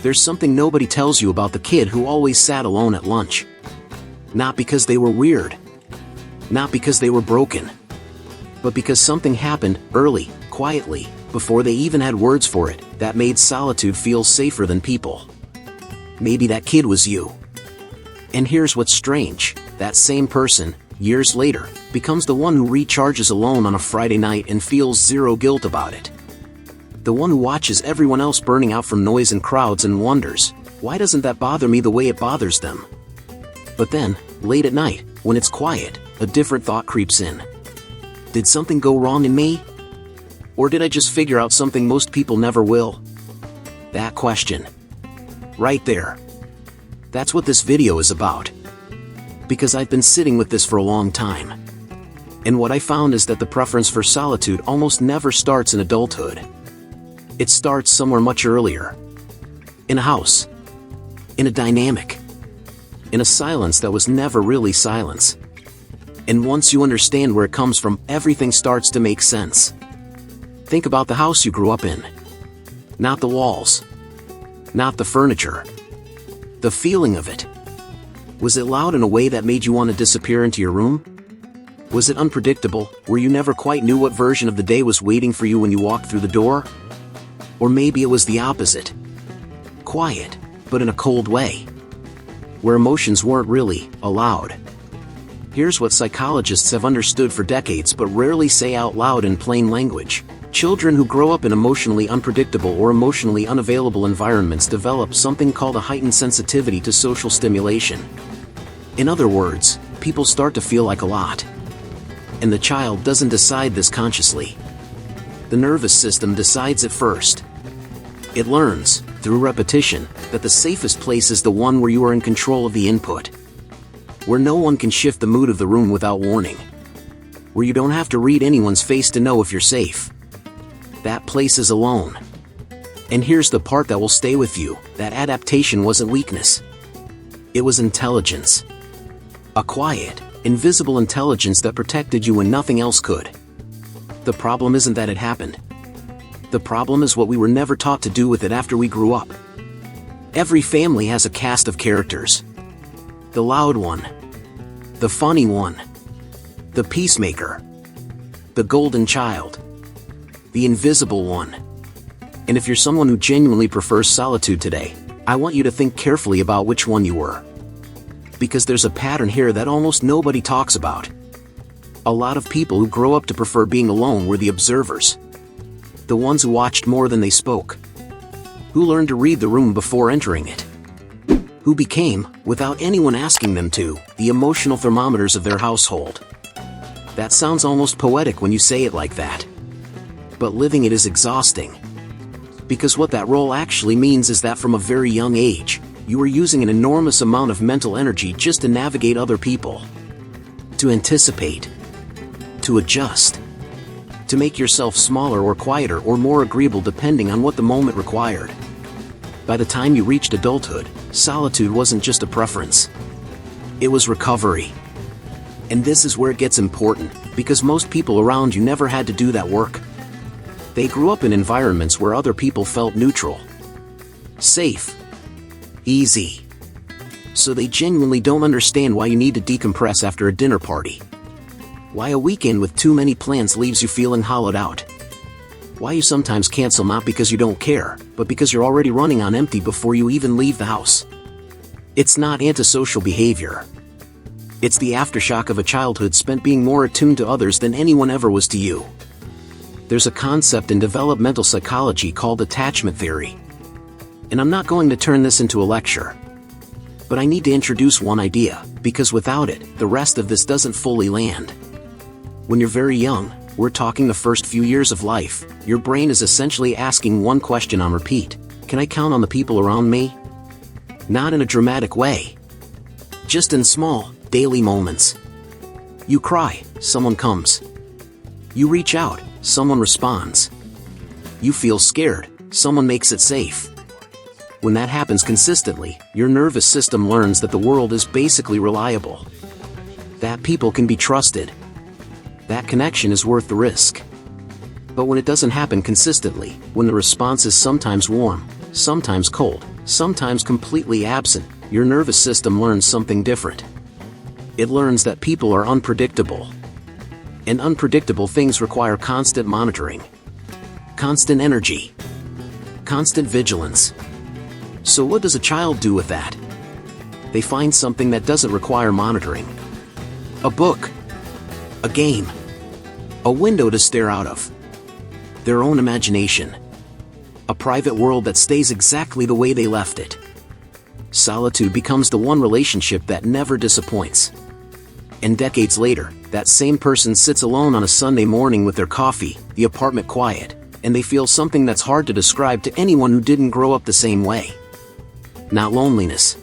There's something nobody tells you about the kid who always sat alone at lunch. Not because they were weird. Not because they were broken. But because something happened, early, quietly, before they even had words for it, that made solitude feel safer than people. Maybe that kid was you. And here's what's strange, that same person, years later, becomes the one who recharges alone on a Friday night and feels zero guilt about it. The one who watches everyone else burning out from noise and crowds and wonders, why doesn't that bother me the way it bothers them? But then, late at night, when it's quiet, a different thought creeps in. Did something go wrong in me? Or did I just figure out something most people never will? That question. Right there. That's what this video is about. Because I've been sitting with this for a long time. And what I found is that the preference for solitude almost never starts in adulthood. It starts somewhere much earlier. In a house. In a dynamic. In a silence that was never really silence. And once you understand where it comes from, everything starts to make sense. Think about the house you grew up in. Not the walls. Not the furniture. The feeling of it. Was it loud in a way that made you want to disappear into your room? Was it unpredictable, where you never quite knew what version of the day was waiting for you when you walked through the door? Or maybe it was the opposite. Quiet, but in a cold way. Where emotions weren't really allowed. Here's what psychologists have understood for decades but rarely say out loud in plain language. Children who grow up in emotionally unpredictable or emotionally unavailable environments develop something called a heightened sensitivity to social stimulation. In other words, people start to feel like a lot. And the child doesn't decide this consciously. The nervous system decides it first. It learns, through repetition, that the safest place is the one where you are in control of the input. Where no one can shift the mood of the room without warning. Where you don't have to read anyone's face to know if you're safe. That place is alone. And here's the part that will stay with you, that adaptation wasn't weakness. It was intelligence. A quiet, invisible intelligence that protected you when nothing else could. The problem isn't that it happened. The problem is what we were never taught to do with it after we grew up. Every family has a cast of characters. The loud one. The funny one. The peacemaker. The golden child. The invisible one. And if you're someone who genuinely prefers solitude today, I want you to think carefully about which one you were. Because there's a pattern here that almost nobody talks about. A lot of people who grow up to prefer being alone were the observers. The ones who watched more than they spoke. Who learned to read the room before entering it. Who became, without anyone asking them to, the emotional thermometers of their household. That sounds almost poetic when you say it like that. But living it is exhausting. Because what that role actually means is that from a very young age, you are using an enormous amount of mental energy just to navigate other people. To anticipate. To adjust. To make yourself smaller or quieter or more agreeable depending on what the moment required. By the time you reached adulthood, solitude wasn't just a preference. It was recovery. And this is where it gets important, because most people around you never had to do that work. They grew up in environments where other people felt neutral. Safe. Easy. So they genuinely don't understand why you need to decompress after a dinner party. Why a weekend with too many plans leaves you feeling hollowed out. Why you sometimes cancel not because you don't care, but because you're already running on empty before you even leave the house. It's not antisocial behavior. It's the aftershock of a childhood spent being more attuned to others than anyone ever was to you. There's a concept in developmental psychology called attachment theory. And I'm not going to turn this into a lecture. But I need to introduce one idea, because without it, the rest of this doesn't fully land. When you're very young, we're talking the first few years of life, your brain is essentially asking one question on repeat. Can I count on the people around me? Not in a dramatic way. Just in small, daily moments. You cry, someone comes. You reach out, someone responds. You feel scared, someone makes it safe. When that happens consistently, your nervous system learns that the world is basically reliable. That people can be trusted. That connection is worth the risk. But when it doesn't happen consistently, when the response is sometimes warm, sometimes cold, sometimes completely absent, your nervous system learns something different. It learns that people are unpredictable. And unpredictable things require constant monitoring, constant energy, constant vigilance. So what does a child do with that? They find something that doesn't require monitoring. A book, a game, a window to stare out of, their own imagination, a private world that stays exactly the way they left it. Solitude becomes the one relationship that never disappoints. And decades later, that same person sits alone on a Sunday morning with their coffee, the apartment quiet, and they feel something that's hard to describe to anyone who didn't grow up the same way. Not loneliness.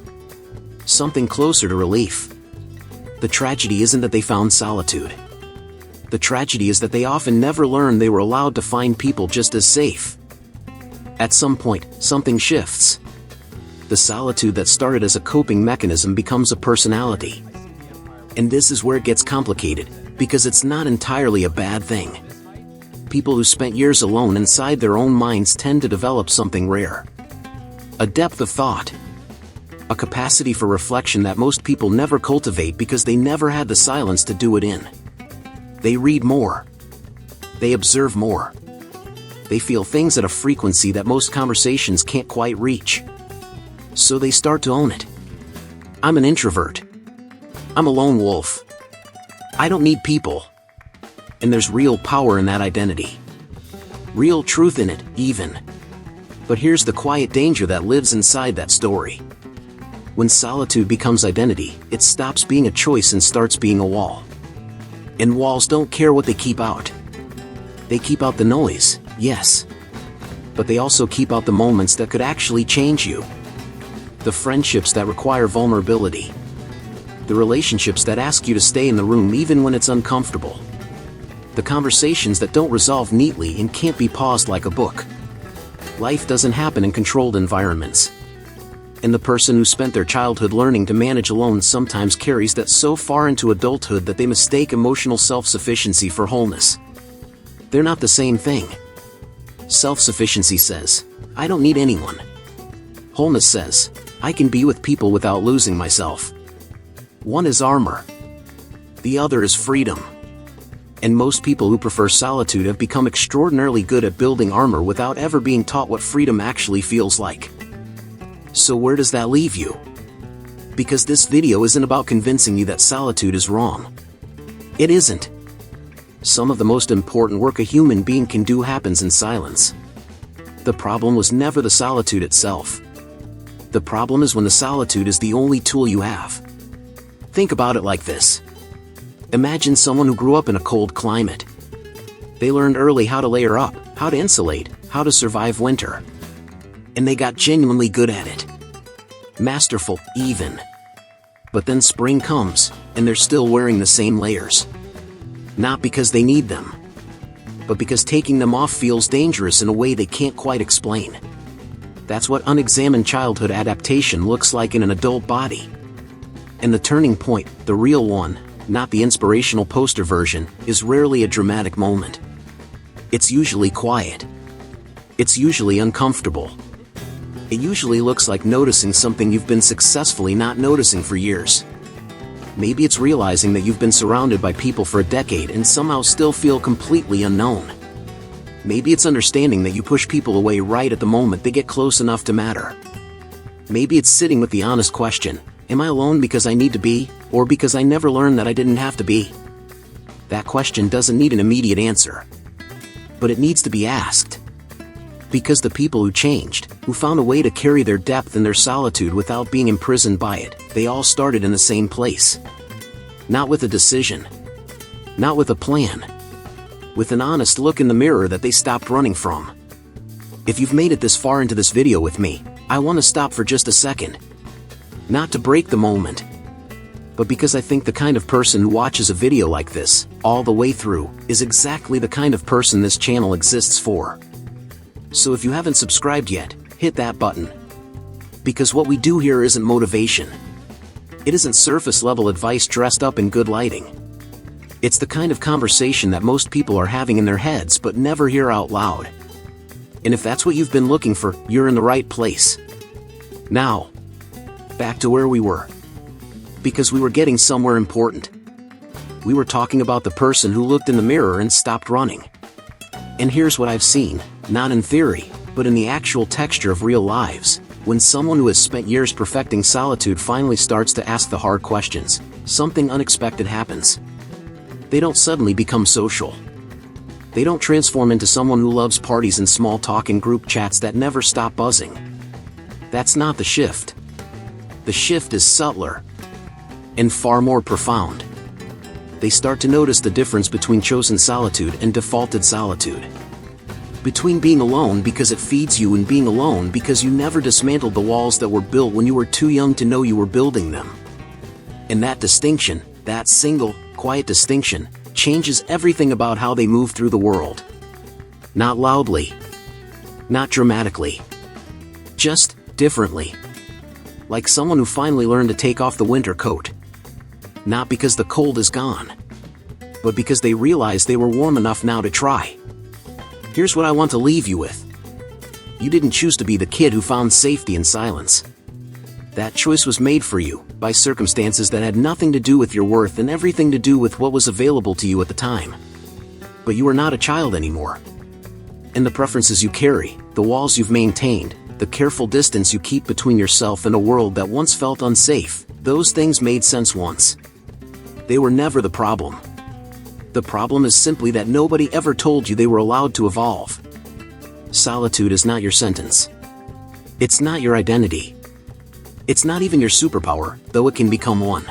Something closer to relief. The tragedy isn't that they found solitude. The tragedy is that they often never learned they were allowed to find people just as safe. At some point, something shifts. The solitude that started as a coping mechanism becomes a personality. And this is where it gets complicated, because it's not entirely a bad thing. People who spent years alone inside their own minds tend to develop something rare. A depth of thought. A capacity for reflection that most people never cultivate because they never had the silence to do it in. They read more. They observe more. They feel things at a frequency that most conversations can't quite reach. So they start to own it. I'm an introvert. I'm a lone wolf. I don't need people. And there's real power in that identity. Real truth in it, even. But here's the quiet danger that lives inside that story. When solitude becomes identity, it stops being a choice and starts being a wall. And walls don't care what they keep out. They keep out the noise, yes. But they also keep out the moments that could actually change you. The friendships that require vulnerability. The relationships that ask you to stay in the room even when it's uncomfortable. The conversations that don't resolve neatly and can't be paused like a book. Life doesn't happen in controlled environments. And the person who spent their childhood learning to manage alone sometimes carries that so far into adulthood that they mistake emotional self-sufficiency for wholeness. They're not the same thing. Self-sufficiency says, I don't need anyone. Wholeness says, I can be with people without losing myself. One is armor. The other is freedom. And most people who prefer solitude have become extraordinarily good at building armor without ever being taught what freedom actually feels like. So where does that leave you? Because this video isn't about convincing you that solitude is wrong. It isn't. Some of the most important work a human being can do happens in silence. The problem was never the solitude itself. The problem is when the solitude is the only tool you have. Think about it like this. Imagine someone who grew up in a cold climate. They learned early how to layer up, how to insulate, how to survive winter. And they got genuinely good at it. Masterful, even. But then spring comes, and they're still wearing the same layers. Not because they need them, but because taking them off feels dangerous in a way they can't quite explain. That's what unexamined childhood adaptation looks like in an adult body. And the turning point, the real one, not the inspirational poster version, is rarely a dramatic moment. It's usually quiet. It's usually uncomfortable. It usually looks like noticing something you've been successfully not noticing for years. Maybe it's realizing that you've been surrounded by people for a decade and somehow still feel completely unknown. Maybe it's understanding that you push people away right at the moment they get close enough to matter. Maybe it's sitting with the honest question, am I alone because I need to be, or because I never learned that I didn't have to be? That question doesn't need an immediate answer. But it needs to be asked. Because the people who changed, who found a way to carry their depth and their solitude without being imprisoned by it, they all started in the same place. Not with a decision. Not with a plan. With an honest look in the mirror that they stopped running from. If you've made it this far into this video with me, I want to stop for just a second. Not to break the moment, but because I think the kind of person who watches a video like this, all the way through, is exactly the kind of person this channel exists for. So if you haven't subscribed yet, hit that button. Because what we do here isn't motivation. It isn't surface-level advice dressed up in good lighting. It's the kind of conversation that most people are having in their heads but never hear out loud. And if that's what you've been looking for, you're in the right place. Now, back to where we were. Because we were getting somewhere important. We were talking about the person who looked in the mirror and stopped running. And here's what I've seen, not in theory, but in the actual texture of real lives. When someone who has spent years perfecting solitude finally starts to ask the hard questions, something unexpected happens. They don't suddenly become social. They don't transform into someone who loves parties and small talk and group chats that never stop buzzing. That's not the shift. The shift is subtler and far more profound. They start to notice the difference between chosen solitude and defaulted solitude. Between being alone because it feeds you and being alone because you never dismantled the walls that were built when you were too young to know you were building them. And that distinction, that single, quiet distinction, changes everything about how they move through the world. Not loudly. Not dramatically. Just differently. Like someone who finally learned to take off the winter coat. Not because the cold is gone, but because they realized they were warm enough now to try. Here's what I want to leave you with. You didn't choose to be the kid who found safety in silence. That choice was made for you, by circumstances that had nothing to do with your worth and everything to do with what was available to you at the time. But you are not a child anymore. And the preferences you carry, the walls you've maintained, the careful distance you keep between yourself and a world that once felt unsafe, those things made sense once. They were never the problem. The problem is simply that nobody ever told you they were allowed to evolve. Solitude is not your sentence. It's not your identity. It's not even your superpower, though it can become one.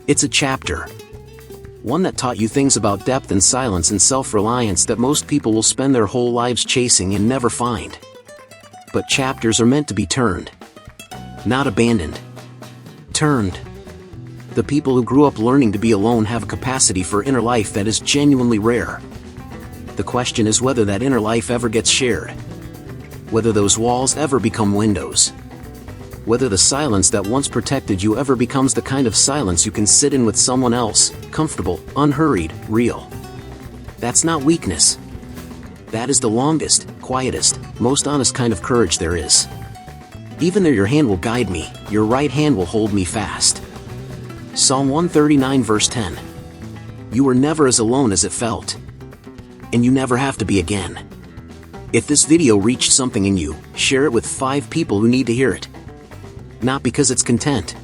It's a chapter. One that taught you things about depth and silence and self-reliance that most people will spend their whole lives chasing and never find. But chapters are meant to be turned. Not abandoned. Turned. The people who grew up learning to be alone have a capacity for inner life that is genuinely rare. The question is whether that inner life ever gets shared. Whether those walls ever become windows. Whether the silence that once protected you ever becomes the kind of silence you can sit in with someone else, comfortable, unhurried, real. That's not weakness. That is the longest, quietest, most honest kind of courage there is. Even though your hand will guide me, your right hand will hold me fast. Psalm 139 verse 10. You were never as alone as it felt. And you never have to be again. If this video reached something in you, share it with 5 people who need to hear it. Not because it's content.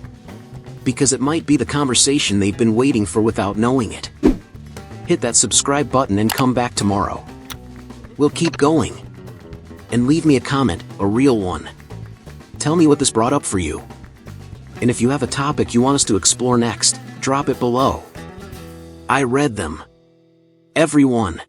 Because it might be the conversation they've been waiting for without knowing it. Hit that subscribe button and come back tomorrow. We'll keep going. And leave me a comment, a real one. Tell me what this brought up for you. And if you have a topic you want us to explore next, drop it below. I read them. Everyone.